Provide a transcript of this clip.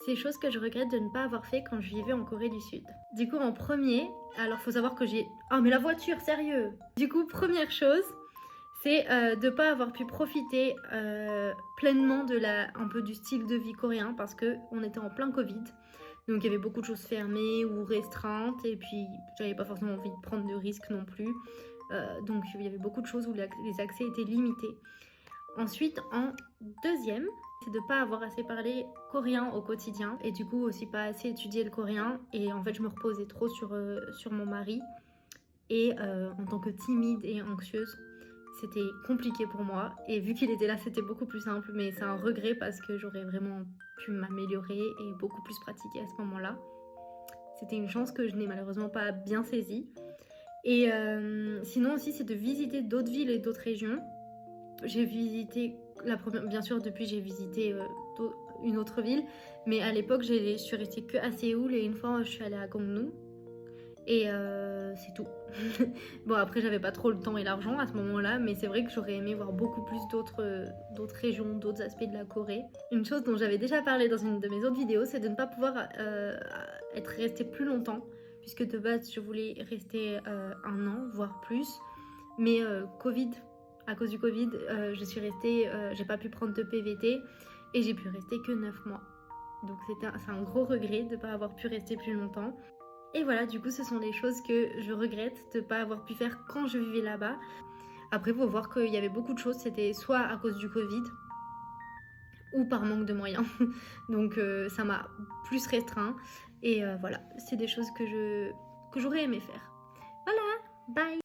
ces choses que je regrette de ne pas avoir fait quand je vivais en Corée du Sud. Du coup, en premier, alors faut savoir que j'ai... Ah mais la voiture, sérieux! Du coup, première chose, c'est de ne pas avoir pu profiter pleinement de un peu du style de vie coréen parce qu'on était en plein Covid. Donc il y avait beaucoup de choses fermées ou restreintes et puis j'avais pas forcément envie de prendre de risques non plus. Donc il y avait beaucoup de choses où les accès étaient limités. Ensuite, en deuxième, c'est de ne pas avoir assez parlé coréen au quotidien et du coup aussi pas assez étudié le coréen. Et en fait, je me reposais trop sur mon mari. Et en tant que timide et anxieuse, c'était compliqué pour moi. Et vu qu'il était là, c'était beaucoup plus simple. Mais c'est un regret parce que j'aurais vraiment pu m'améliorer et beaucoup plus pratiquer à ce moment-là. C'était une chance que je n'ai malheureusement pas bien saisie. Et sinon aussi, c'est de visiter d'autres villes et d'autres régions. J'ai visité, bien sûr depuis j'ai visité une autre ville, mais à l'époque je suis restée que à Séoul et une fois je suis allée à Gangneung et c'est tout. Bon après j'avais pas trop le temps et l'argent à ce moment-là, mais c'est vrai que j'aurais aimé voir beaucoup plus d'autres régions, d'autres aspects de la Corée. Une chose dont j'avais déjà parlé dans une de mes autres vidéos, c'est de ne pas pouvoir être restée plus longtemps, puisque de base je voulais rester 1 an, voire plus, mais à cause du Covid, je suis restée, j'ai pas pu prendre de PVT et j'ai pu rester que 9 mois. Donc c'est un gros regret de ne pas avoir pu rester plus longtemps. Et voilà, du coup, ce sont les choses que je regrette de ne pas avoir pu faire quand je vivais là-bas. Après, il faut voir qu'il y avait beaucoup de choses, c'était soit à cause du Covid ou par manque de moyens. Donc ça m'a plus restreint. Et voilà, c'est des choses que j'aurais aimé faire. Voilà, bye!